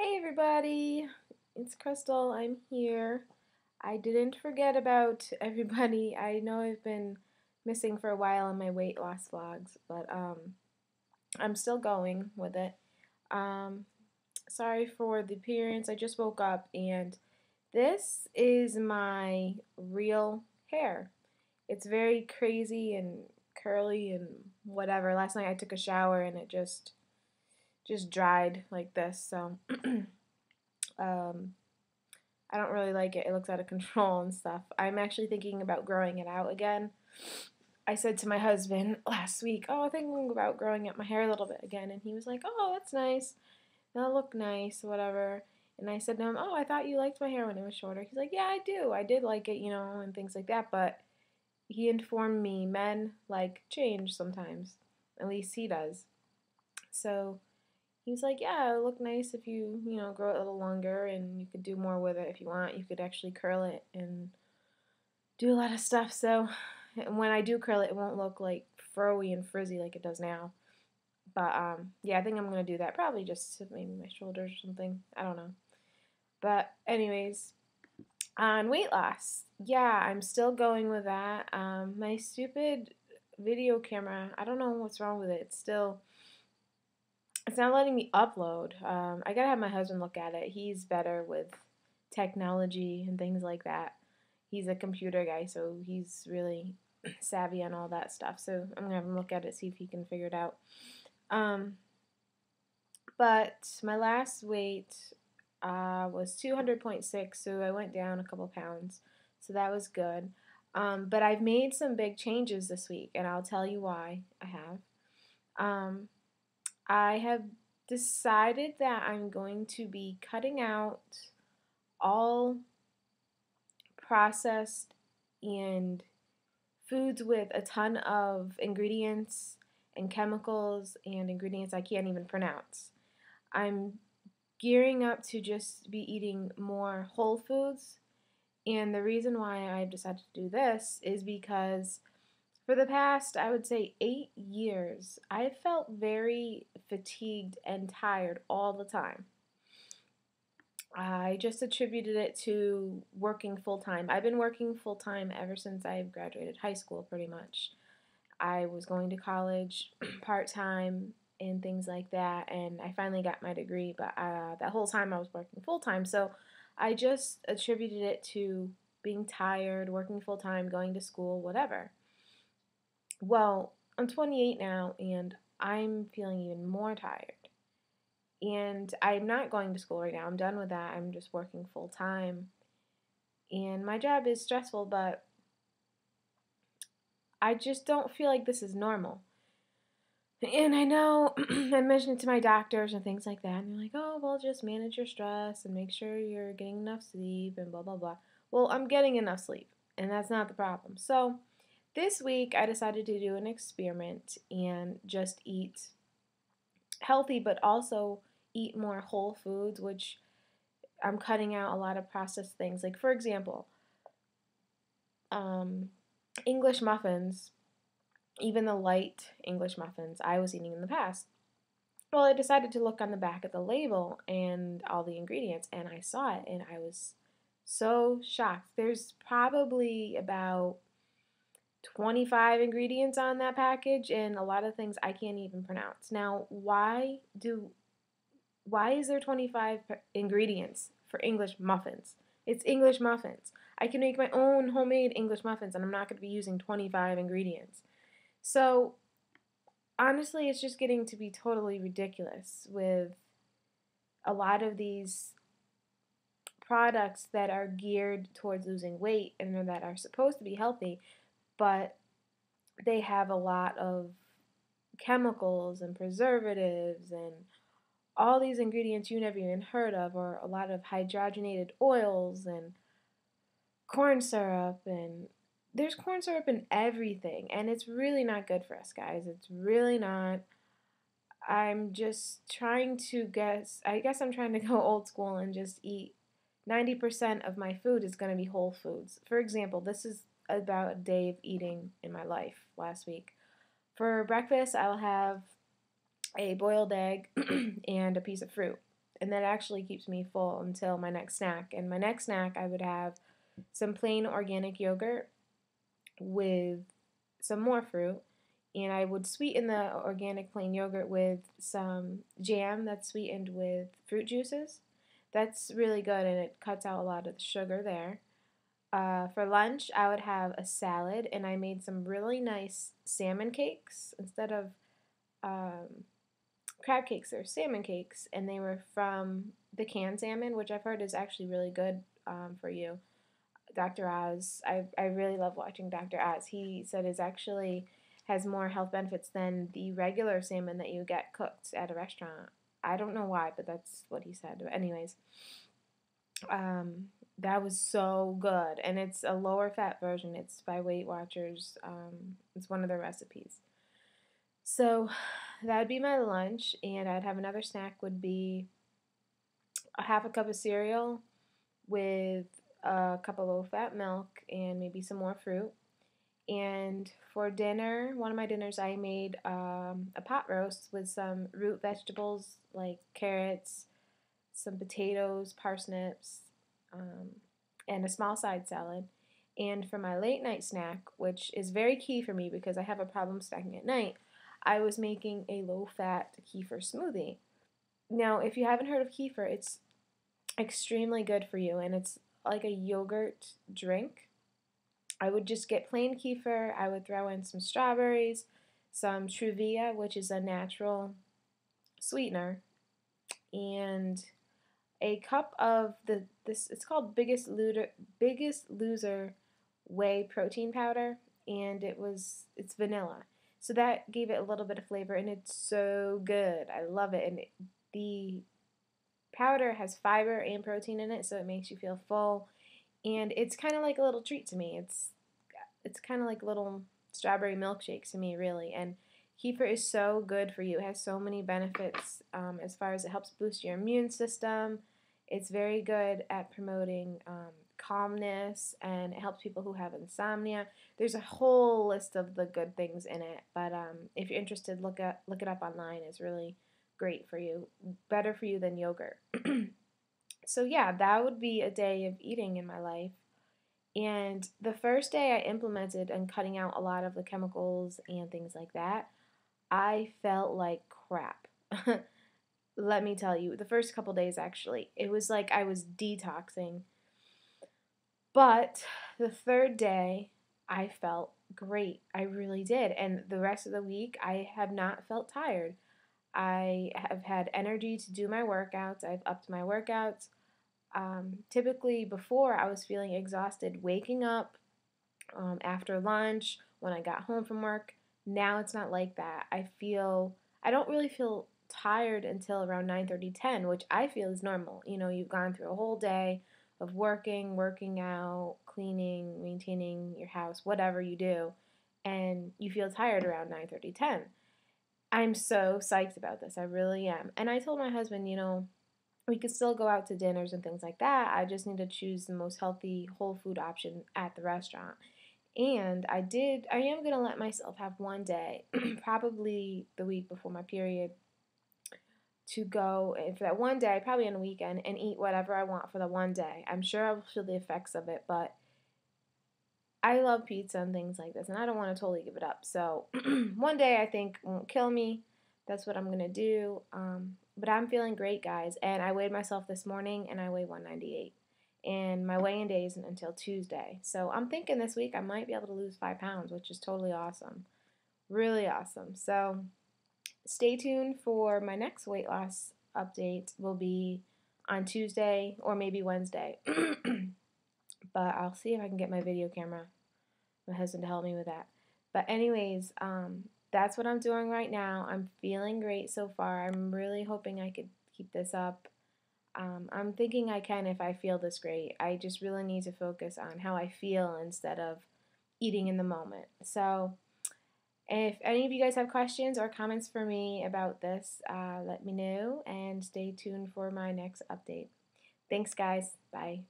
Hey everybody, it's Crystal. I'm here. I didn't forget about everybody. I know I've been missing for a while on my weight loss vlogs, but I'm still going with it. Um, Sorry for the appearance. I just woke up and this is my real hair. It's very crazy and curly and whatever. Last night I took a shower and it just dried like this. So um I don't really like it. It looks out of control and stuff. I'm actually thinking about growing it out again. I said to my husband last week, "Oh, I think I'm about growing out my hair a little bit again." And he was like, "Oh, that's nice. That'll look nice, whatever." And I said to him, "Oh, I thought you liked my hair when it was shorter." He's like, "Yeah, I do. I did like it, and things like that." But he informed me men like change sometimes. At least he does. So he was like, "Yeah, it'll look nice if you grow it a little longer and you could do more with it if you want. You could actually curl it and do a lot of stuff." So when I do curl it, it won't look like furry and frizzy like it does now. But yeah, I think I'm gonna do that. Probably just maybe my shoulders or something. I don't know. But anyways, on weight loss, yeah, I'm still going with that. My stupid video camera, I don't know what's wrong with it. It's not letting me upload. I gotta have my husband look at it. He's better with technology and things like that. He's a computer guy, so he's really savvy on all that stuff. So I'm gonna have him look at it, see if he can figure it out. Um, but my last weight was 200.6, so I went down a couple pounds. So that was good. But I've made some big changes this week, and I'll tell you why I have. Um, I have decided that I'm going to be cutting out all processed and foods with a ton of ingredients and chemicals and ingredients I can't even pronounce. I'm gearing up to just be eating more whole foods. And the reason why I've decided to do this is because for the past, I would say, 8 years, I've felt very fatigued and tired all the time. I just attributed it to working full time. I've been working full time ever since I graduated high school, pretty much. I was going to college part time and things like that, and I finally got my degree, but that whole time I was working full time. So I just attributed it to being tired, working full time, going to school, whatever. Well, I'm 28 now, and I'm feeling even more tired. And I'm not going to school right now. I'm done with that. I'm just working full time. And my job is stressful, but I just don't feel like this is normal. And I know I mentioned it to my doctors and things like that. And they're like, "Oh, well, just manage your stress and make sure you're getting enough sleep and blah, blah, blah." Well, I'm getting enough sleep, and that's not the problem. So this week, I decided to do an experiment and just eat healthy, but also eat more whole foods, which I'm cutting out a lot of processed things. Like, for example, um, English muffins, even the light English muffins I was eating in the past. Well, I decided to look on the back of the label and all the ingredients, and I saw it, and I was so shocked. There's probably about 25 ingredients on that package, and a lot of things I can't even pronounce. Now, why is there 25 ingredients for English muffins? It's English muffins. I can make my own homemade English muffins, and I'm not going to be using 25 ingredients. So, honestly, it's just getting to be totally ridiculous with a lot of these products that are geared towards losing weight and that are supposed to be healthy, but they have a lot of chemicals and preservatives and all these ingredients you never even heard of, or a lot of hydrogenated oils and corn syrup, and there's corn syrup in everything, and it's really not good for us, guys. It's really not. I'm just trying to guess. I guess I'm trying to go old school and just eat 90% of my food is going to be whole foods. For example, this is about a day of eating in my life last week. For breakfast, I'll have a boiled egg and a piece of fruit. and that actually keeps me full until my next snack. And my next snack, I would have some plain organic yogurt with some more fruit, and I would sweeten the organic plain yogurt with some jam that's sweetened with fruit juices. That's really good, and it cuts out a lot of the sugar there. For lunch, I would have a salad, and I made some really nice salmon cakes instead of um, crab cakes. They're salmon cakes, and they were from the canned salmon, which I've heard is actually really good for you. Dr. Oz, I really love watching Dr. Oz. He said it actually has more health benefits than the regular salmon that you get cooked at a restaurant. I don't know why, but that's what he said. But anyways, um, that was so good, and it's a lower fat version. It's by Weight Watchers. It's one of their recipes. So that would be my lunch, and I'd have another snack would be a half a cup of cereal with a cup of low-fat milk and maybe some more fruit. And for dinner, one of my dinners, I made a pot roast with some root vegetables like carrots, some potatoes, parsnips, um, and a small side salad. And for my late night snack, which is very key for me because I have a problem snacking at night, I was making a low-fat kefir smoothie. Now, if you haven't heard of kefir, it's extremely good for you, and it's like a yogurt drink. I would just get plain kefir. I would throw in some strawberries, some Truvia, which is a natural sweetener, and a cup of this. It's called Biggest Loser whey protein powder, and it's vanilla. So that gave it a little bit of flavor, and it's so good. I love it, and the powder has fiber and protein in it, so it makes you feel full, and it's kind of like a little treat to me. It's kind of like little strawberry milkshakes to me, really. And kefir is so good for you. It has so many benefits as far as it helps boost your immune system. It's very good at promoting calmness, and it helps people who have insomnia. There's a whole list of the good things in it, but if you're interested, look it up online. It's really great for you, better for you than yogurt. So yeah, that would be a day of eating in my life. And the first day I implemented and cutting out a lot of the chemicals and things like that, I felt like crap. Let me tell you, the first couple days actually, it was like I was detoxing. But the third day, I felt great. I really did. And the rest of the week, I have not felt tired. I have had energy to do my workouts. I've upped my workouts. Typically, before I was feeling exhausted waking up after lunch when I got home from work. Now it's not like that. I don't really feel tired until around 9:30, 10, which I feel is normal. You know, you've gone through a whole day of working out, cleaning, maintaining your house, whatever you do, and you feel tired around 9:30, 10. I'm so psyched about this. I really am. And I told my husband, we could still go out to dinners and things like that. I just need to choose the most healthy whole food option at the restaurant. And I am going to let myself have one day, probably the week before my period, to go and for that one day, probably on a weekend, and eat whatever I want for the one day. I'm sure I will feel the effects of it, but I love pizza and things like this, and I don't want to totally give it up. So one day I think won't kill me. That's what I'm going to do. But I'm feeling great, guys. And I weighed myself this morning, and I weigh 198. And my weigh-in day isn't until Tuesday. So I'm thinking this week I might be able to lose 5 pounds, which is totally awesome. Really awesome. So stay tuned for my next weight loss update. Will be on Tuesday or maybe Wednesday. But I'll see if I can get my video camera, my husband, to help me with that. But anyways, that's what I'm doing right now. I'm feeling great so far. I'm really hoping I could keep this up. I'm thinking I can if I feel this great. I just really need to focus on how I feel instead of eating in the moment. So if any of you guys have questions or comments for me about this, let me know and stay tuned for my next update. Thanks, guys. Bye.